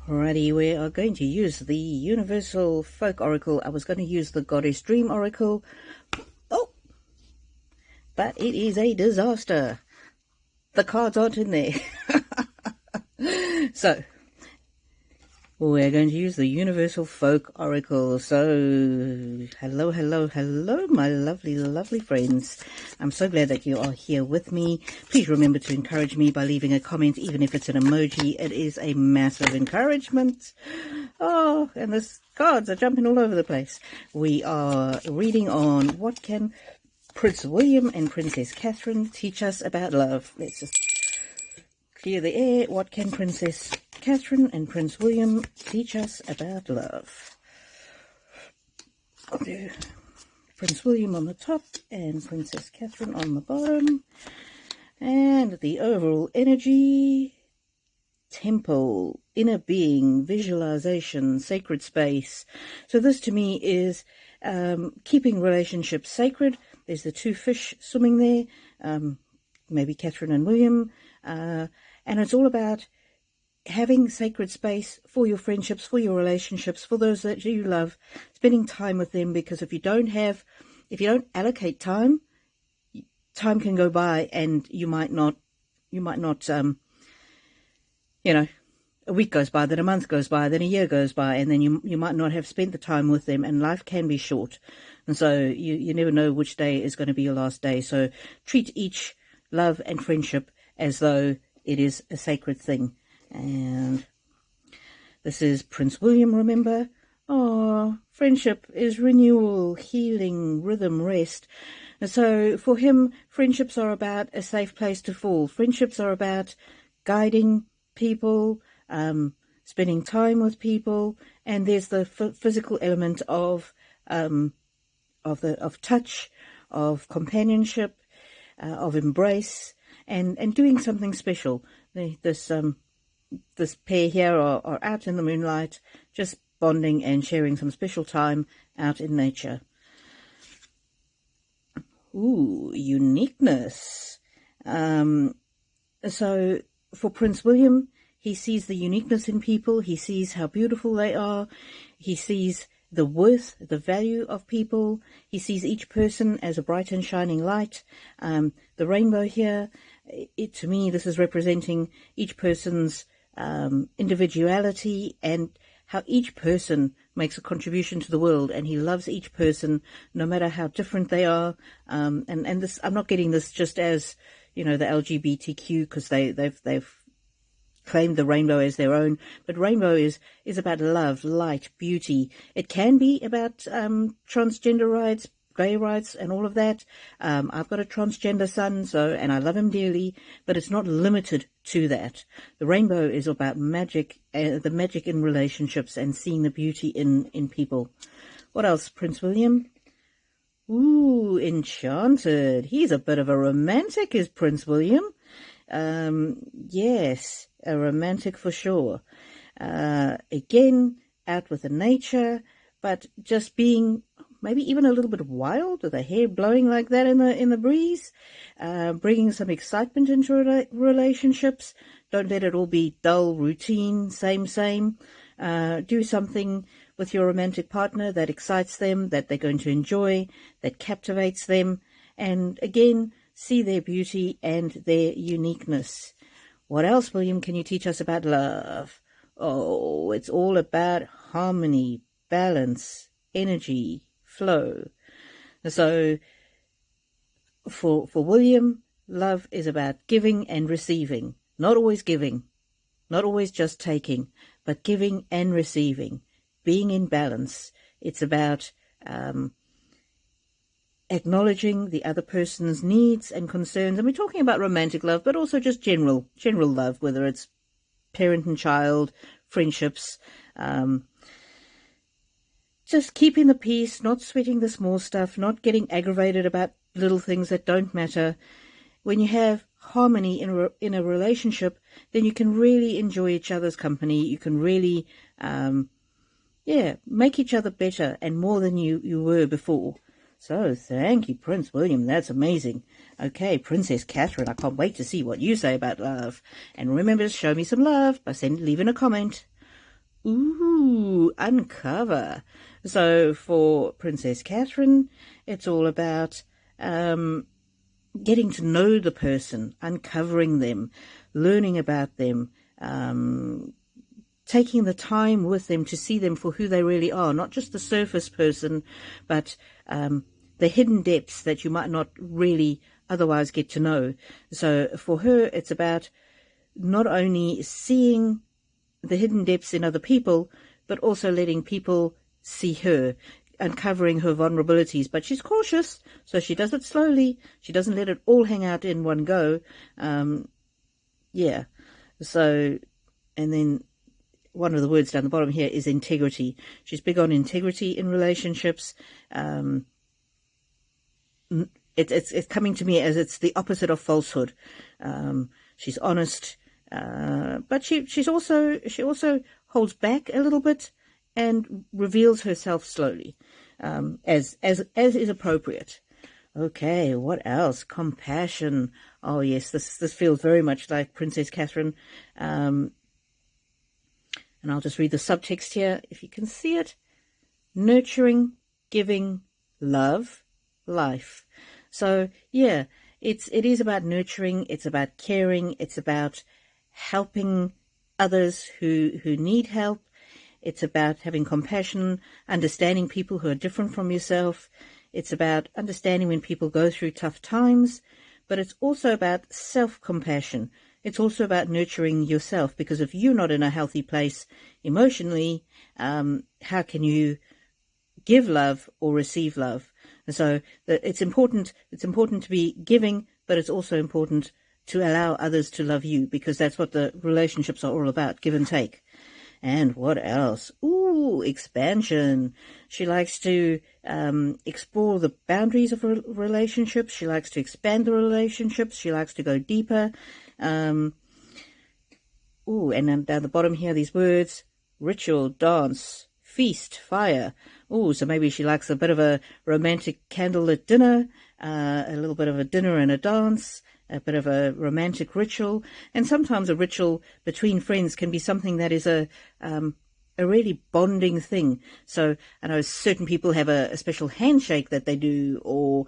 Alrighty, we are going to use the Universal Folk Oracle. I was going to use the Goddess Dream Oracle. Oh! But it is a disaster. The cards aren't in there. So, we're going to use the Universal Folk Oracle. So, hello, hello, hello, my lovely, lovely friends. I'm so glad that you are here with me. Please remember to encourage me by leaving a comment, even if it's an emoji. It is a massive encouragement. Oh, and the cards are jumping all over the place. We are reading on what can Prince William and Princess Catherine teach us about love. Let's just clear the air. What can Princess Catherine and Prince William teach us about love? I'll do Prince William on the top and Princess Catherine on the bottom. And the overall energy: temple, inner being, visualization, sacred space. So this to me is keeping relationships sacred. There's the two fish swimming there, maybe Catherine and William. And it's all about having sacred space for your friendships, for your relationships, for those that you love, spending time with them, because if you don't allocate time, time can go by and you might not, a week goes by, then a month goes by, then a year goes by, and then you might not have spent the time with them, and life can be short. And so you never know which day is going to be your last day. So treat each love and friendship as though it is a sacred thing. And this is Prince William, remember? Oh, friendship is renewal, healing, rhythm, rest. And so for him, friendships are about a safe place to fall. Friendships are about guiding people, spending time with people, and there's the physical element of touch, of companionship, of embrace, and doing something special. This pair here are out in the moonlight, just bonding and sharing some special time out in nature. Ooh, uniqueness. So for Prince William, he sees the uniqueness in people. He sees how beautiful they are. He sees the worth, the value of people. He sees each person as a bright and shining light. The rainbow here, to me, this is representing each person's individuality and how each person makes a contribution to the world, and he loves each person no matter how different they are. And this, I'm not getting this just as, the LGBTQ, because they've claimed the rainbow as their own, but rainbow is about love, light, beauty. It can be about transgender rights, gay rights, and all of that. I've got a transgender son, and I love him dearly, but it's not limited to that. The rainbow is about magic, the magic in relationships, and seeing the beauty in people. What else, Prince William? Ooh, enchanted. He's a bit of a romantic, is Prince William. Yes, a romantic for sure. Again, out with the nature, but just being maybe even a little bit wild, with the hair blowing like that in the breeze, bringing some excitement into relationships. Don't let it all be dull, routine, same. Do something with your romantic partner that excites them, that they're going to enjoy, that captivates them, and again, see their beauty and their uniqueness. What else, William, can you teach us about love? Oh, it's all about harmony, balance, energy, flow. So for William, love is about giving and receiving. Not always giving, not always just taking, but giving and receiving, being in balance. It's about acknowledging the other person's needs and concerns. And we're talking about romantic love, but also just general love, whether it's parent and child, friendships, just keeping the peace, not sweating the small stuff, not getting aggravated about little things that don't matter. When you have harmony in a relationship, then you can really enjoy each other's company. You can really, make each other better and more than you were before. So thank you, Prince William. That's amazing. Okay, Princess Catherine, I can't wait to see what you say about love. And remember to show me some love by leaving a comment. Ooh, uncover. So for Princess Catherine, it's all about getting to know the person, uncovering them, learning about them, taking the time with them to see them for who they really are, not just the surface person, but the hidden depths that you might not really otherwise get to know. So for her, it's about not only seeing the hidden depths in other people, but also letting people see her, uncovering her vulnerabilities. But she's cautious, so she does it slowly. She doesn't let it all hang out in one go. Yeah. So, and then one of the words down the bottom here is integrity. She's big on integrity in relationships. It's coming to me as it's the opposite of falsehood. She's honest. But she also holds back a little bit and reveals herself slowly, as is appropriate. Okay, what else? Compassion. Oh yes, this feels very much like Princess Catherine. And I'll just read the subtext here, if you can see it. Nurturing, giving, love, life. So yeah, it is about nurturing. It's about caring. It's about helping others who need help. It's about having compassion, understanding people who are different from yourself. It's about understanding when people go through tough times, but it's also about self-compassion. It's also about nurturing yourself, because if you're not in a healthy place emotionally, how can you give love or receive love? And so it's important to be giving, but it's also important to allow others to love you, because that's what the relationships are all about, give and take. And what else? Ooh, expansion. She likes to explore the boundaries of relationships. She likes to expand the relationships. She likes to go deeper. Ooh, and then down the bottom here, these words: ritual, dance, feast, fire. Ooh, so maybe she likes a bit of a romantic candlelit dinner, a little bit of a dinner and a dance, a bit of a romantic ritual. And sometimes a ritual between friends can be something that is a really bonding thing. So I know certain people have a special handshake that they do, or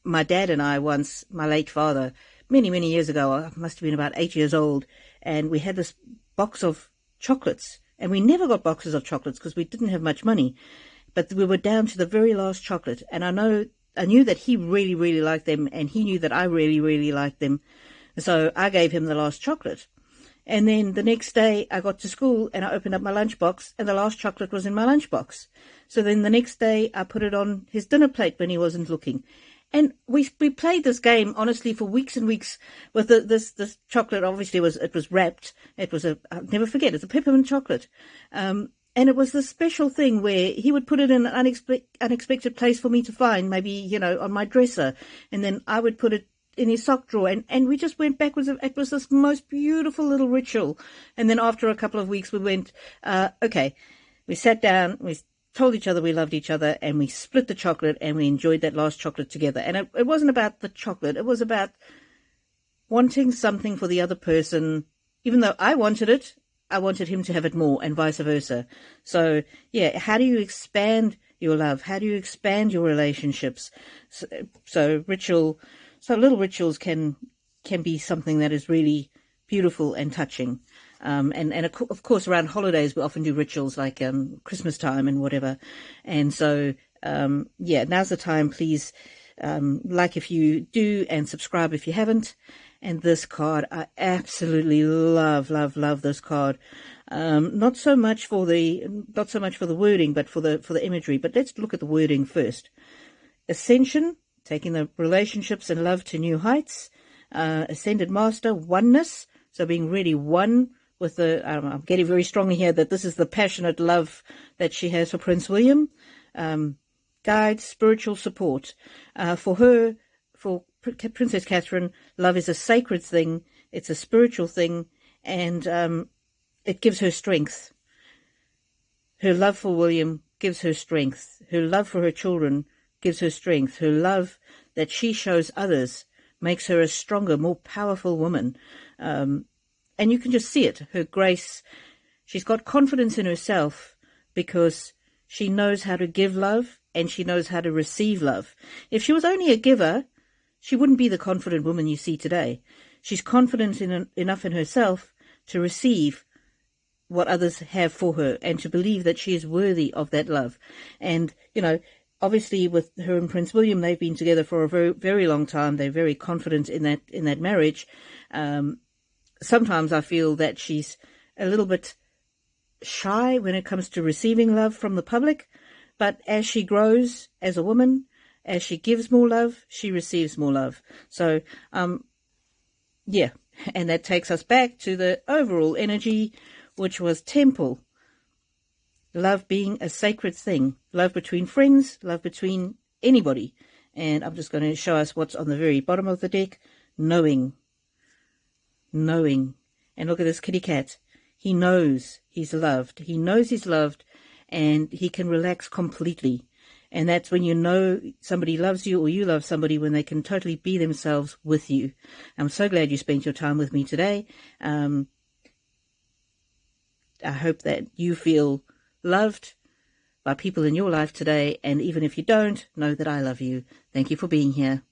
my dad and I once, my late father, many years ago, I must have been about 8 years old, and we had this box of chocolates. And we never got boxes of chocolates because we didn't have much money. But we were down to the very last chocolate. And I knew that he really, really liked them. And he knew that I really, really liked them. So I gave him the last chocolate. And then the next day I got to school and I opened up my lunchbox and the last chocolate was in my lunchbox. So then the next day I put it on his dinner plate when he wasn't looking. And we played this game, honestly, for weeks and weeks with this chocolate. Obviously, it was wrapped. It was I'll never forget, it's a peppermint chocolate. And it was this special thing where he would put it in an unexpected place for me to find, maybe, on my dresser. And then I would put it in his sock drawer. And we just went backwards. It was this most beautiful little ritual. And then after a couple of weeks, we went, okay, we sat down, we told each other we loved each other, and we split the chocolate and we enjoyed that last chocolate together. And it wasn't about the chocolate. It was about wanting something for the other person. Even though I wanted it, I wanted him to have it more, and vice versa. So yeah, how do you expand your love? How do you expand your relationships? So little rituals can be something that is really beautiful and touching. And of course, around holidays, we often do rituals like Christmas time and whatever. And so, now's the time. Please like if you do, and subscribe if you haven't. And this card, I absolutely love this card. Not so much for the wording, but for the imagery. But let's look at the wording first. Ascension, taking the relationships and love to new heights. Ascended Master, oneness. So being really one with I'm getting very strongly here that this is the passionate love that she has for Prince William. Guide, spiritual support. For Princess Catherine, love is a sacred thing. It's a spiritual thing, and it gives her strength. Her love for William gives her strength. Her love for her children gives her strength. Her love that she shows others makes her a stronger, more powerful woman. And you can just see it. Her grace, She's got confidence in herself because she knows how to give love and she knows how to receive love. If she was only a giver, she wouldn't be the confident woman you see today. She's confident enough in herself to receive what others have for her and to believe that she is worthy of that love. And, you know, obviously with her and Prince William, they've been together for a very, very long time. They're very confident in that marriage. Sometimes I feel that she's a little bit shy when it comes to receiving love from the public. But as she grows as a woman, as she gives more love, she receives more love. So, yeah, and that takes us back to the overall energy, which was temple. Love being a sacred thing. Love between friends, love between anybody. And I'm just going to show us what's on the very bottom of the deck. Knowing. Knowing. And look at this kitty cat. He knows he's loved. He knows he's loved, and he can relax completely. And that's when you know somebody loves you or you love somebody, when they can totally be themselves with you. I'm so glad you spent your time with me today. I hope that you feel loved by people in your life today. And even if you don't, know that I love you. Thank you for being here.